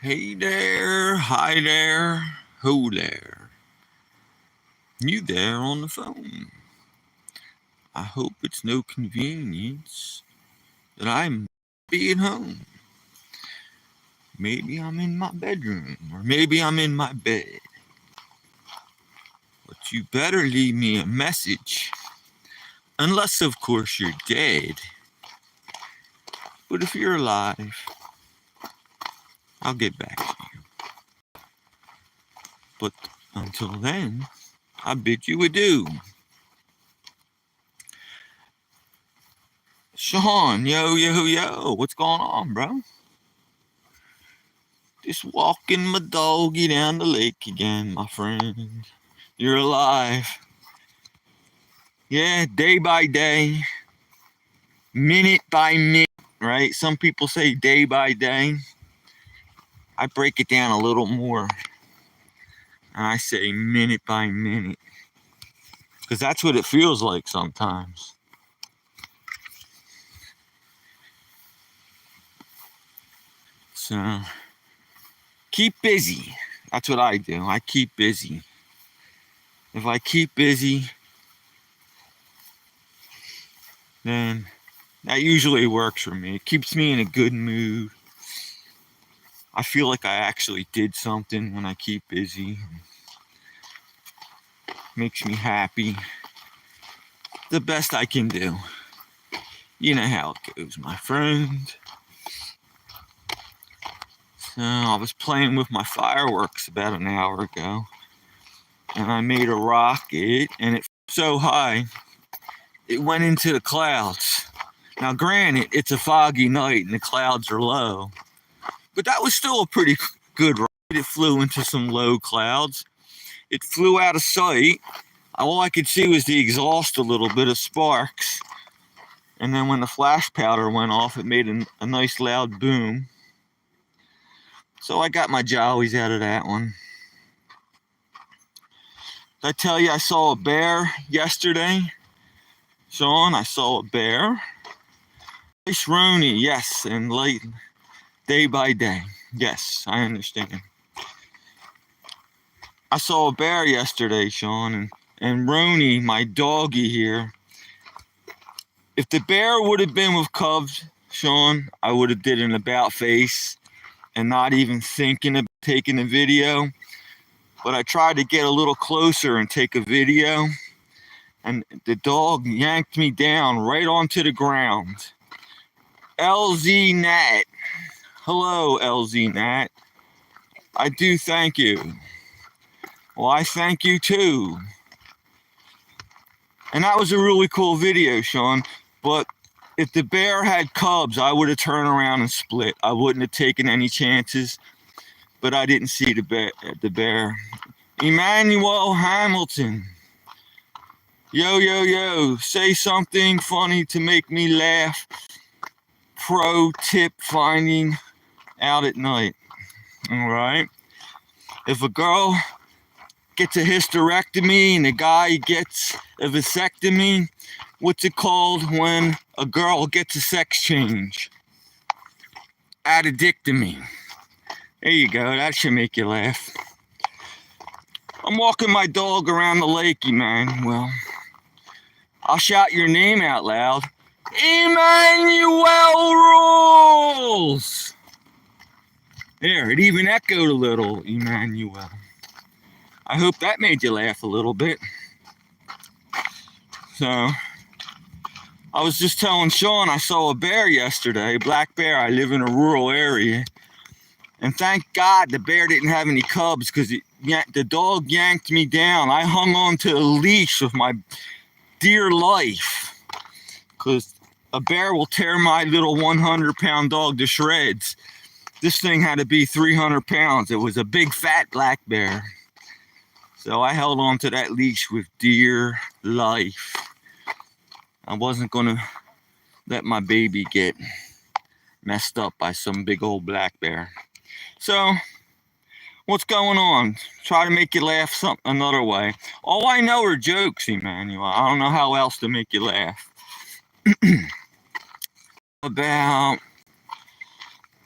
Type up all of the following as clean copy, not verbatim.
Hey there, hi there, ho there. You there on the phone. I hope it's no convenience that I'm being home. Maybe I'm in my bedroom, or maybe I'm in my bed. But you better leave me a message. Unless, of course, you're dead. But if you're alive, I'll get back to you. But until then, I bid you adieu. Sean, yo, what's going on, bro? Just walking my doggy down the lake again, my friend. You're alive. Yeah, day by day, minute by minute, right? Some people say day by day. I break it down a little more. And I say minute by minute. Because that's what it feels like sometimes. So, keep busy. That's what I do. I keep busy. If I keep busy, then that usually works for me. It keeps me in a good mood. I feel like I actually did something when I keep busy. Makes me happy. The best I can do. You know how it goes, my friend. So I was playing with my fireworks about an hour ago. And I made a rocket, and it so high, it went into the clouds. Now granted, it's a foggy night and the clouds are low. But that was still a pretty good rocket. It flew into some low clouds. It flew out of sight. All I could see was the exhaust, a little bit of sparks. And then when the flash powder went off, it made a nice loud boom. So I got my jollies out of that one. Did I tell you I saw a bear yesterday? Sean, I saw a bear. Nice Roni, yes, and late, day by day. Yes, I understand. I saw a bear yesterday, Sean, and Roni, my doggy here. If the bear would have been with cubs, Sean, I would have did an about face and not even thinking of taking a video. But I tried to get a little closer and take a video, and the dog yanked me down right onto the ground. LZ Nat. Hello, LZ Nat. I do thank you. Well, I thank you too. And that was a really cool video, Sean. But if the bear had cubs, I would have turned around and split. I wouldn't have taken any chances. But I didn't see the bear. Emmanuel Hamilton. Yo. Say something funny to make me laugh. Pro tip finding out at night. All right. If a girl gets a hysterectomy and a guy gets a vasectomy, what's it called when a girl gets a sex change? Addictomy. There you go. That should make you laugh. I'm walking my dog around the lake, Emmanuel. I'll shout your name out loud. Emmanuel rules! There, it even echoed a little, Emmanuel. I hope that made you laugh a little bit. So, I was just telling Sean I saw a bear yesterday, a black bear. I live in a rural area. And thank God the bear didn't have any cubs because the dog yanked me down. I hung on to a leash with my dear life because a bear will tear my little 100-pound dog to shreds. This thing had to be 300 pounds. It was a big fat black bear. So I held on to that leash with dear life. I wasn't going to let my baby get messed up by some big old black bear. So, what's going on? Try to make you laugh another way. All I know are jokes, Emmanuel. I don't know how else to make you laugh. About,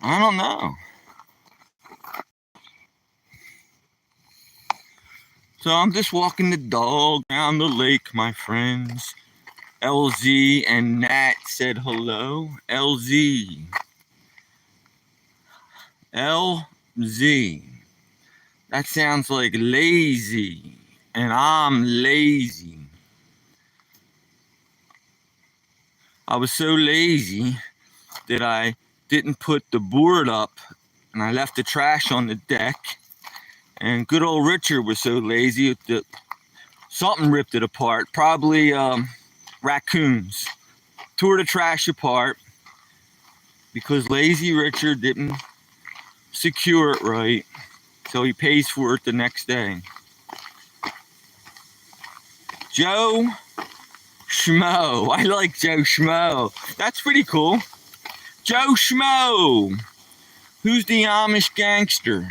I don't know. So I'm just walking the dog around the lake, my friends. LZ and Nat said hello. LZ. LZ. That sounds like lazy. And I'm lazy. I was so lazy that I didn't put the board up and I left the trash on the deck. And good old Richard was so lazy that something ripped it apart. Probably raccoons. Tore the trash apart because lazy Richard didn't secure it right. So he pays for it the next day. Joe Schmo. I like Joe Schmo. That's pretty cool. Joe Schmo. Who's the Amish gangster?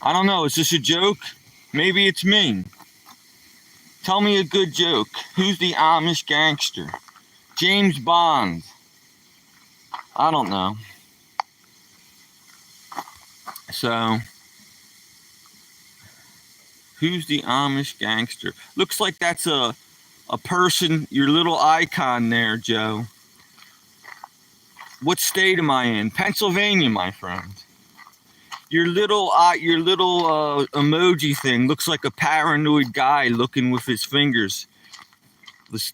I don't know. Is this a joke? Maybe it's me. Tell me a good joke. Who's the Amish gangster? James Bond. I don't know. So, who's the Amish gangster? Looks like that's a person, your little icon there, Joe. What state am I in? Pennsylvania, my friend. Your little emoji thing looks like a paranoid guy looking with his fingers,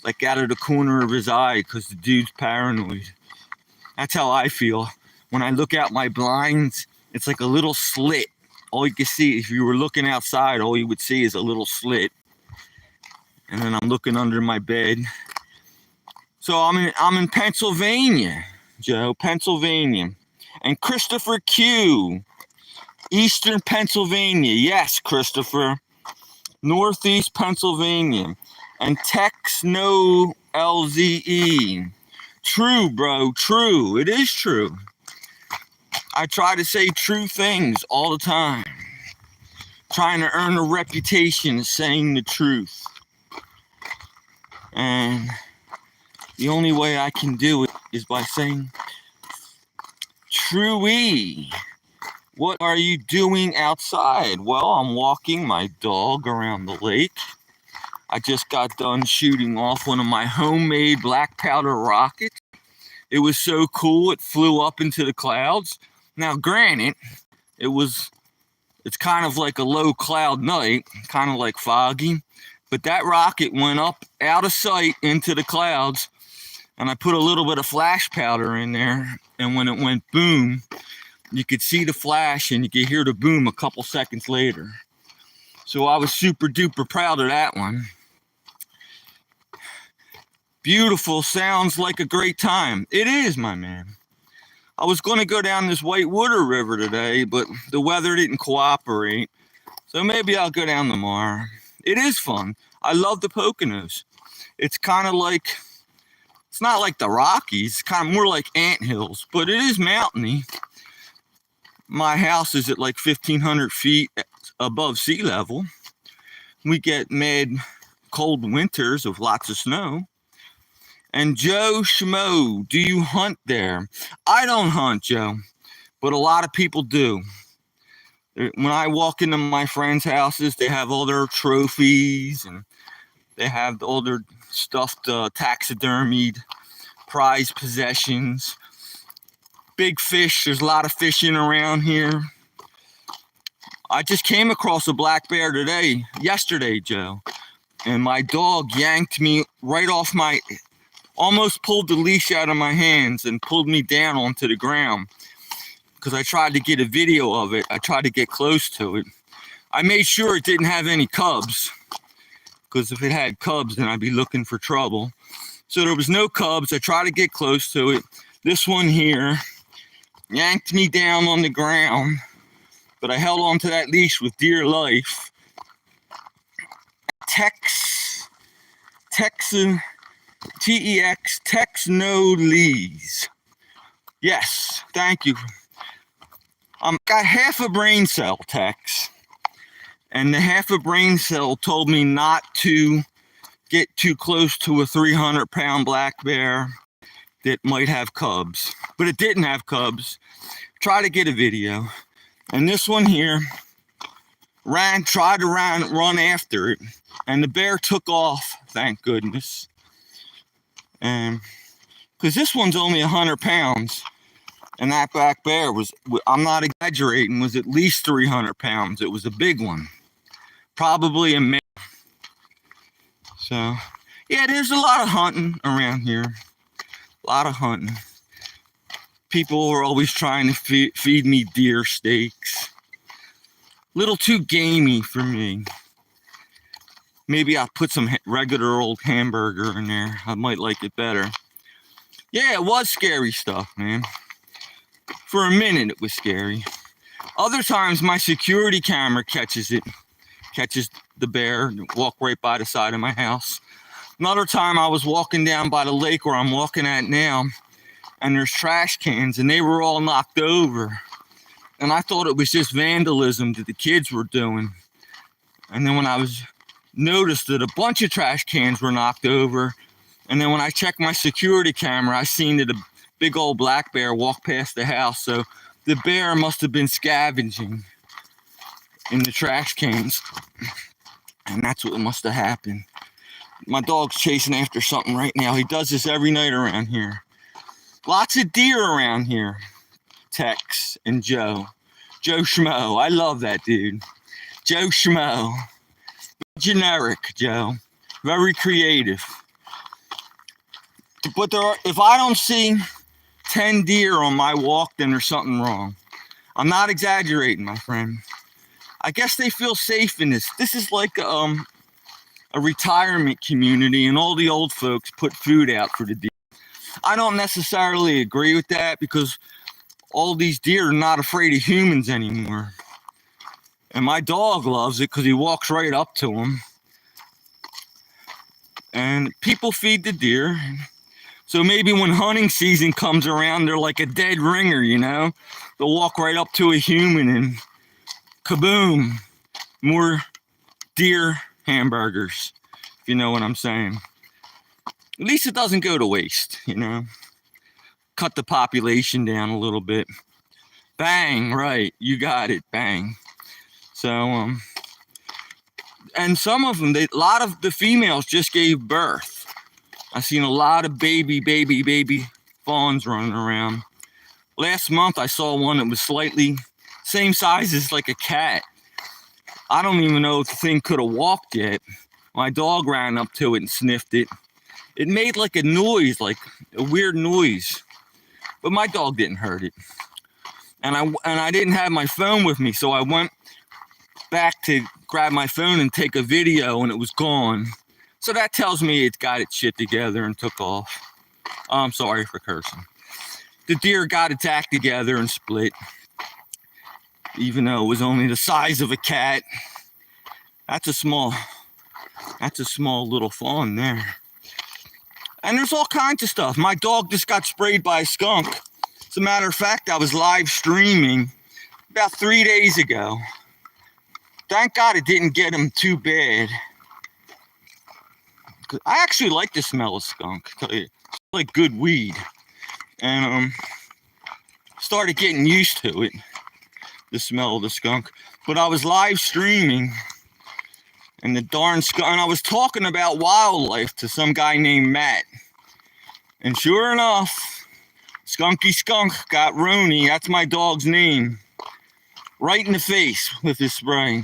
like out of the corner of his eye, because the dude's paranoid. That's how I feel when I look out my blinds. It's like a little slit. All you can see, if you were looking outside, all you would see is a little slit. And then I'm looking under my bed. So I'm in Pennsylvania, Joe, Pennsylvania. And Christopher Q, Eastern Pennsylvania. Yes, Christopher. Northeast Pennsylvania. And Texno LZE. True, bro, true. It is true. I try to say true things all the time. Trying to earn a reputation of saying the truth. And the only way I can do it is by saying, Truey, what are you doing outside? Well, I'm walking my dog around the lake. I just got done shooting off one of my homemade black powder rockets. It was so cool, it flew up into the clouds. Now, granted, it's kind of like a low cloud night, kind of like foggy, but that rocket went up out of sight into the clouds, and I put a little bit of flash powder in there, and when it went boom, you could see the flash and you could hear the boom a couple seconds later. So I was super duper proud of that one. Beautiful, sounds like a great time. It is, my man. I was going to go down this White Water River today, but the weather didn't cooperate. So maybe I'll go down tomorrow. It is fun. I love the Poconos. It's kind of like, it's not like the Rockies. It's kind of more like anthills, but it is mountainy. My house is at like 1,500 feet above sea level. We get mad cold winters with lots of snow. And Joe Schmo, do you hunt there? I don't hunt, Joe, but a lot of people do. When I walk into my friends' houses, they have all their trophies and they have all their stuffed taxidermied prized possessions. Big fish, there's a lot of fishing around here. I just came across a black bear yesterday, Joe, and my dog yanked me right off almost pulled the leash out of my hands and pulled me down onto the ground because I tried to get a video of it. I tried to get close to it. I made sure it didn't have any cubs, because if it had cubs, then I'd be looking for trouble. So there was no cubs. I tried to get close to it. This one here yanked me down on the ground, but I held on to that leash with dear life. Texno Lees. Yes, thank you. Got half a brain cell, Tex. And the half a brain cell told me not to get too close to a 300-pound black bear that might have cubs. But it didn't have cubs. Try to get a video. And this one here tried to run after it, and the bear took off, thank goodness. And because this one's only 100 pounds, and that black bear was, I'm not exaggerating, was at least 300 pounds. It was a big one, probably a male. So, yeah, there's a lot of hunting around here, a lot of hunting. People are always trying to feed me deer steaks. Little too gamey for me. Maybe I'll put some regular old hamburger in there. I might like it better. Yeah, it was scary stuff, man. For a minute, it was scary. Other times, my security camera catches the bear, walk right by the side of my house. Another time, I was walking down by the lake where I'm walking at now, and there's trash cans, and they were all knocked over. And I thought it was just vandalism that the kids were doing. And then when I noticed that a bunch of trash cans were knocked over, and then when I checked my security camera, I seen that a big old black bear walk past the house. So the bear must have been scavenging in the trash cans, and that's what must have happened. My dog's chasing after something right now. He does this every night around here. Lots of deer around here. Tex and Joe Schmo. I love that dude. Joe Schmo. Generic Joe. Very creative. But if I don't see 10 deer on my walk, then there's something wrong. I'm not exaggerating, my friend. I guess they feel safe in this. This is like a retirement community, and all the old folks put food out for the deer. I don't necessarily agree with that, because all these deer are not afraid of humans anymore. And my dog loves it because he walks right up to them. And people feed the deer. So maybe when hunting season comes around, they're like a dead ringer, you know? They'll walk right up to a human and kaboom, more deer hamburgers, if you know what I'm saying. At least it doesn't go to waste, you know? Cut the population down a little bit. Bang, right, you got it, bang. So, and some of them, a lot of the females just gave birth. I've seen a lot of baby fawns running around. Last month, I saw one that was slightly same size as like a cat. I don't even know if the thing could have walked yet. My dog ran up to it and sniffed it. It made like a noise, like a weird noise. But my dog didn't hurt it. And I didn't have my phone with me, so I went back to grab my phone and take a video, and it was gone. So that tells me it got its shit together and took off. I'm sorry for cursing. The deer got its act together and split, even though it was only the size of a cat. That's a small little fawn there. And there's all kinds of stuff. My dog just got sprayed by a skunk. As a matter of fact, I was live streaming about 3 days ago. Thank God it didn't get him too bad. I actually like the smell of skunk. I tell you, it's like good weed. And started getting used to it, the smell of the skunk. But I was live streaming, and the darn skunk, and I was talking about wildlife to some guy named Matt. And sure enough, Skunky Skunk got Roni, that's my dog's name, right in the face with his spray.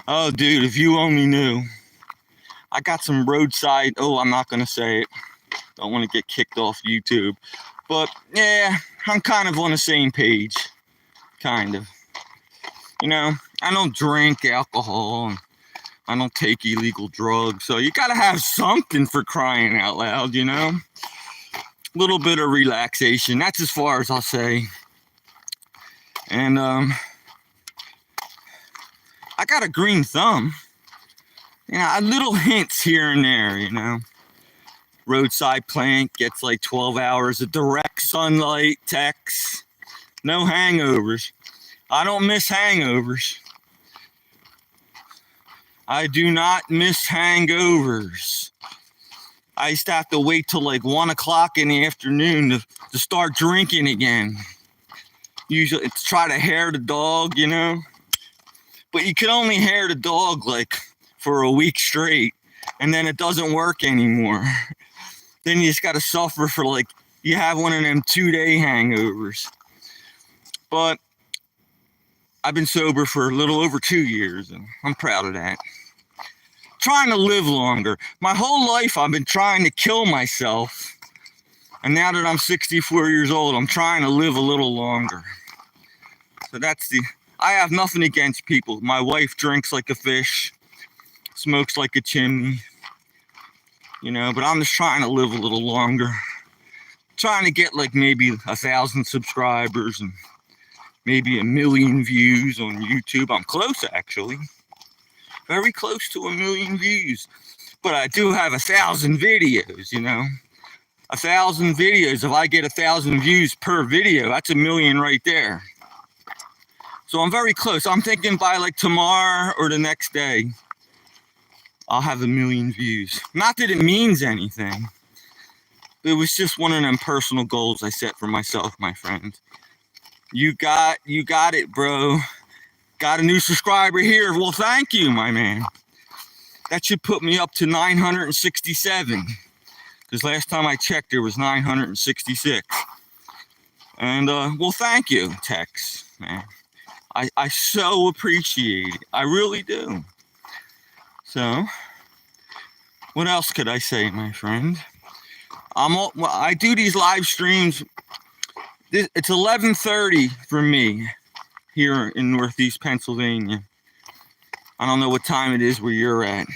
Oh, dude, if you only knew. I got some roadside, I'm not going to say it. Don't want to get kicked off YouTube. But, yeah, I'm kind of on the same page. Kind of. You know, I don't drink alcohol, and I don't take illegal drugs. So you got to have something, for crying out loud, you know? A little bit of relaxation. That's as far as I'll say. And, I got a green thumb. You know, little hints here and there, you know. Roadside plant gets like 12 hours of direct sunlight, Tex. No hangovers. I don't miss hangovers. I do not miss hangovers. I used to have to wait till like 1 o'clock in the afternoon to start drinking again. Usually it's try to hair the dog, you know. But you can only hair the dog like for a week straight, and then it doesn't work anymore. Then you just got to suffer for like, you have one of them 2-day hangovers. But I've been sober for a little over 2 years, and I'm proud of that. Trying to live longer. My whole life I've been trying to kill myself. And now that I'm 64 years old, I'm trying to live a little longer. So I have nothing against people. My wife drinks like a fish, smokes like a chimney, but I'm just trying to live a little longer. Trying to get like maybe 1,000 subscribers and maybe 1 million views on YouTube. I'm close, actually. Very close to 1 million views. But I do have 1,000 videos, 1,000 videos. If I get 1,000 views per video, that's 1 million right there. So I'm very close. I'm thinking by like tomorrow or the next day, I'll have 1 million views. Not that it means anything. It was just one of them personal goals I set for myself, my friend. You got it, bro. Got a new subscriber here. Well, thank you, my man. That should put me up to 967. Because last time I checked, there was 966. And, well, thank you, Tex, man. I so appreciate it. I really do. So, what else could I say, my friend? I do these live streams. It's 11:30 for me here in Northeast Pennsylvania. I don't know what time it is where you're at.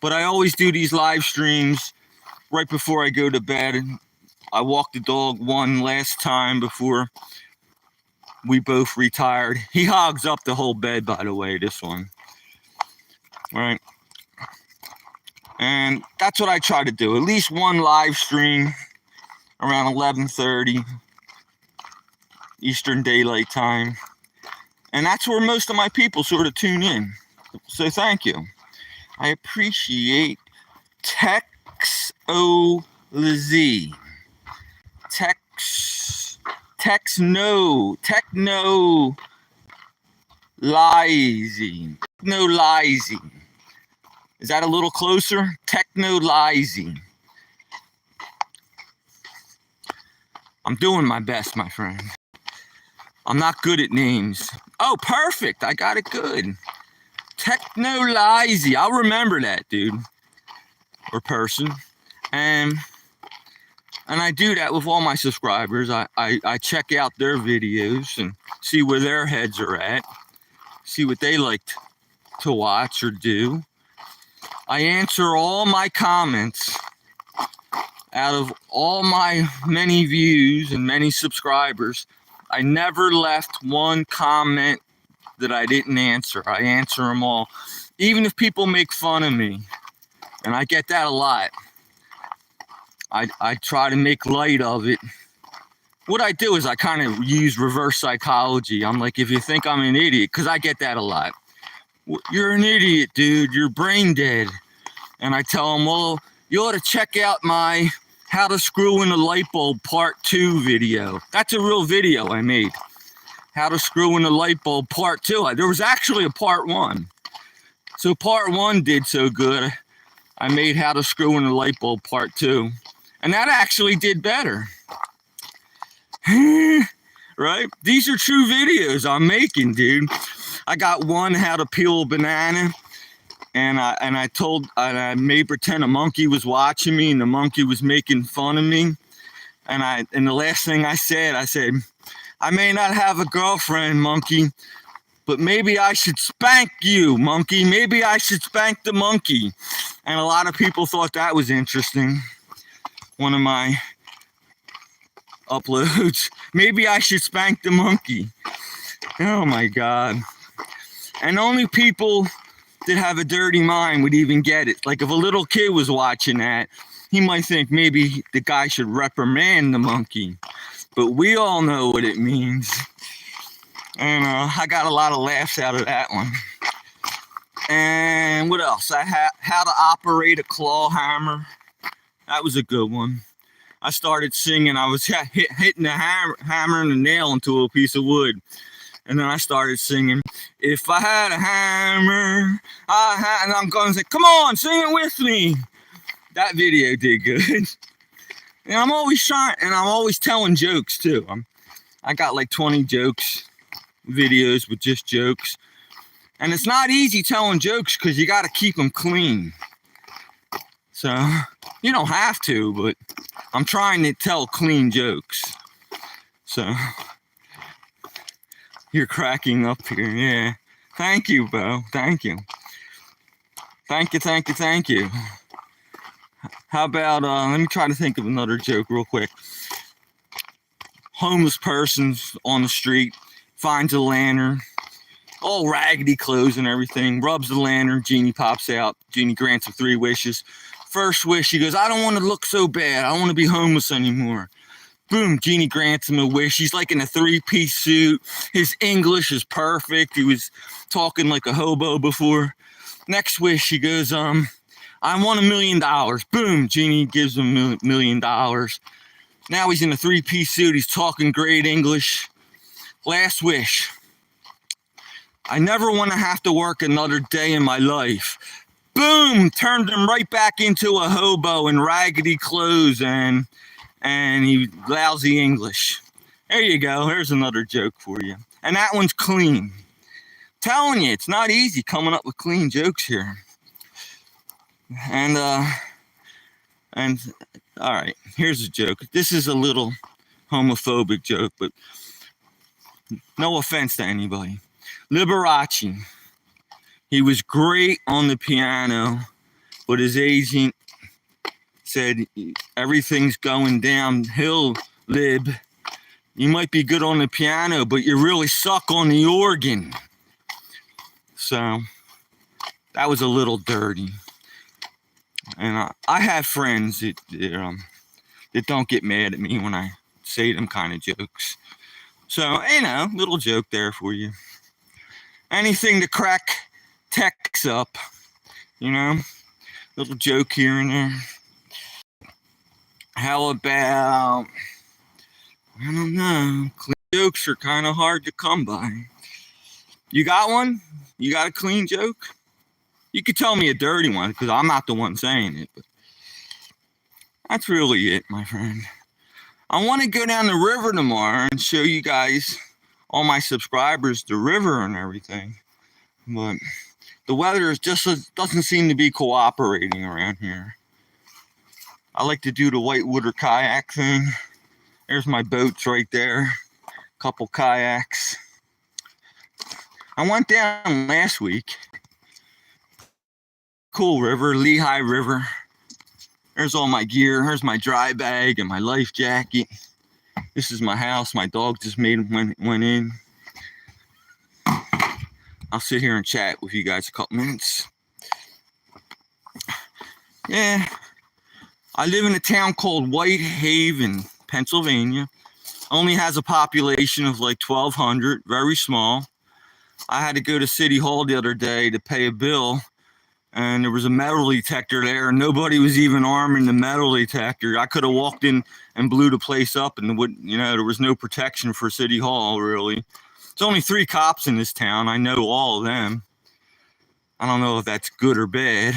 But I always do these live streams right before I go to bed. I walked the dog one last time before we both retired. He hogs up the whole bed, by the way, this one. All right. And that's what I try to do. At least one live stream around 11:30 Eastern Daylight Time. And that's where most of my people sort of tune in. So thank you. I appreciate Techno Lizing. Is that a little closer? Techno Lizing. I'm doing my best, my friend. I'm not good at names. Oh, perfect. I got it good. Techno Lizing. I'll remember that, dude. Or person. And I do that with all my subscribers. I check out their videos and see where their heads are at. See what they like to watch or do. I answer all my comments. Out of all my many views and many subscribers, I never left one comment that I didn't answer. I answer them all. Even if people make fun of me. And I get that a lot. I try to make light of it. What I do is I kind of use reverse psychology. I'm like, if you think I'm an idiot, because I get that a lot. You're an idiot, dude. You're brain dead. And I tell them, well, you ought to check out my How to Screw in a Light Bulb Part 2 video. That's a real video I made. How to Screw in a Light Bulb Part 2. There was actually a Part 1. So Part 1 did so good. I made How to Screw in a Light Bulb Part 2. And that actually did better. Right? These are true videos I'm making, dude. I got one, how to peel a banana. And I made pretend a monkey was watching me and the monkey was making fun of me. And the last thing I said, I may not have a girlfriend, monkey, but maybe I should spank you, monkey. Maybe I should spank the monkey. And a lot of people thought that was interesting. One of my uploads. Maybe I should spank the monkey. Oh my God. And only people that have a dirty mind would even get it. Like if a little kid was watching that, he might think maybe the guy should reprimand the monkey. But we all know what it means. And I got a lot of laughs out of that one. And what else? How to operate a claw hammer. That was a good one. I started singing. I was hitting the hammer and the nail into a piece of wood. And then I started singing, if I had a hammer, and I'm going to say, come on, sing it with me. That video did good. And I'm always trying, and I'm always telling jokes too. I got like 20 jokes, videos with just jokes. And it's not easy telling jokes because you got to keep them clean. So you don't have to, but I'm trying to tell clean jokes. So you're cracking up here, yeah. Thank you, Bo. Thank you. Thank you, thank you, thank you. How about, let me try to think of another joke real quick. Homeless person on the street finds a lantern, all raggedy clothes and everything, rubs the lantern, genie pops out, genie grants him 3 wishes. First wish, he goes, I don't want to look so bad, I don't want to be homeless anymore. Boom, genie grants him a wish. He's like in a 3-piece suit. His English is perfect. He was talking like a hobo before. Next wish, he goes, I want $1 million. Boom, genie gives him $1 million. Now he's in a 3-piece suit. He's talking great English. Last wish. I never want to have to work another day in my life. Boom, turned him right back into a hobo in raggedy clothes and he lousy English. There you go. There's another joke for you. And that one's clean. Telling you, it's not easy coming up with clean jokes here. And all right, here's a joke. This is a little homophobic joke, but no offense to anybody. Liberace. He was great on the piano, but his agent said, everything's going downhill, Lib. You might be good on the piano, but you really suck on the organ. So that was a little dirty. And I have friends that don't get mad at me when I say them kind of jokes. So, little joke there for you. Anything to crack techs up, little joke here and there. How about, I don't know, clean jokes are kind of hard to come by. You got one? You got a clean joke? You could tell me a dirty one because I'm not the one saying it, but that's really it, my friend. I want to go down the river tomorrow and show you guys, all my subscribers, the river and everything, but the weather doesn't seem to be cooperating around here. I like to do the whitewater kayak thing. There's my boats right there. Couple kayaks. I went down last week. Cool river, Lehigh River. There's all my gear. Here's my dry bag and my life jacket. This is my house. My dog just went in. I'll sit here and chat with you guys a couple minutes. Yeah. I live in a town called Whitehaven, Pennsylvania. Only has a population of like 1,200, very small. I had to go to City Hall the other day to pay a bill, and there was a metal detector there, and nobody was even arming the metal detector. I could have walked in and blew the place up, and there was no protection for City Hall, really. There's only 3 cops in this town. I know all of them. I don't know if that's good or bad.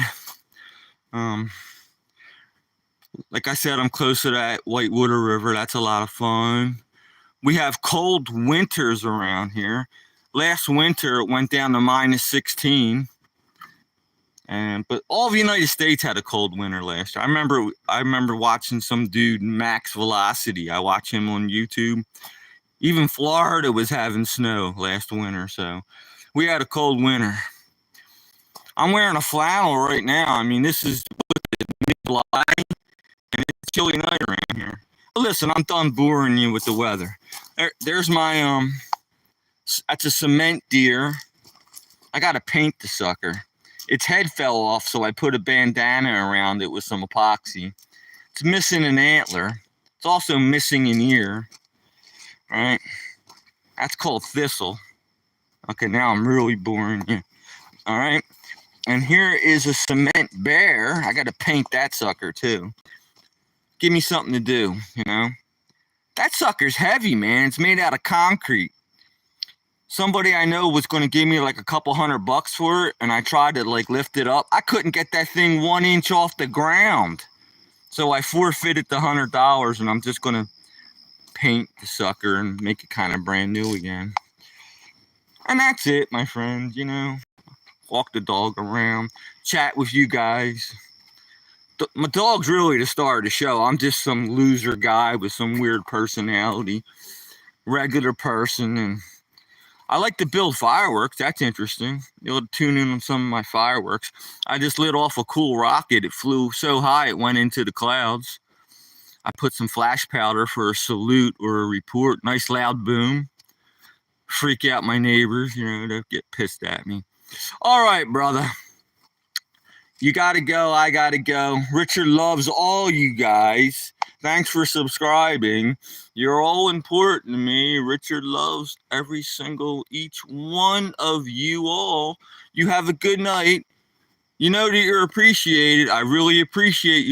Like I said, I'm close to that Whitewater River. That's a lot of fun. We have cold winters around here. Last winter, it went down to -16. But all of the United States had a cold winter last year. I remember watching some dude, Max Velocity. I watch him on YouTube. Even Florida was having snow last winter, so we had a cold winter. I'm wearing a flannel right now. I mean, this is mid-July. And it's a chilly night around here. But listen, I'm done boring you with the weather. There's my, that's a cement deer. I got to paint the sucker. Its head fell off, so I put a bandana around it with some epoxy. It's missing an antler. It's also missing an ear. All right? That's called thistle. Okay, now I'm really boring you. All right? And here is a cement bear. I got to paint that sucker, too. Give me something to do, That sucker's heavy, man. It's made out of concrete. somebody I know was going to give me like a couple $100 for it, and I tried to like lift it up. I couldn't get that thing 1 inch off the ground. So I forfeited the $100, and I'm just going to paint the sucker and make it kind of brand new again. And that's it, my friend, you know. Walk the dog around, chat with you guys. My dog's really the star of the show. I'm just some loser guy with some weird personality, regular person, and I like to build fireworks. That's interesting. You'll tune in on some of my fireworks. I just lit off a cool rocket. It flew so high it went into the clouds. I put some flash powder for a salute or a report. Nice loud boom. Freak out my neighbors, you know, they'll get pissed at me. All right, brother. You gotta go. I gotta go. Richard loves all you guys. Thanks for subscribing. You're all important to me. Richard loves every single, each one of you all. You have a good night. You know that you're appreciated. I really appreciate you.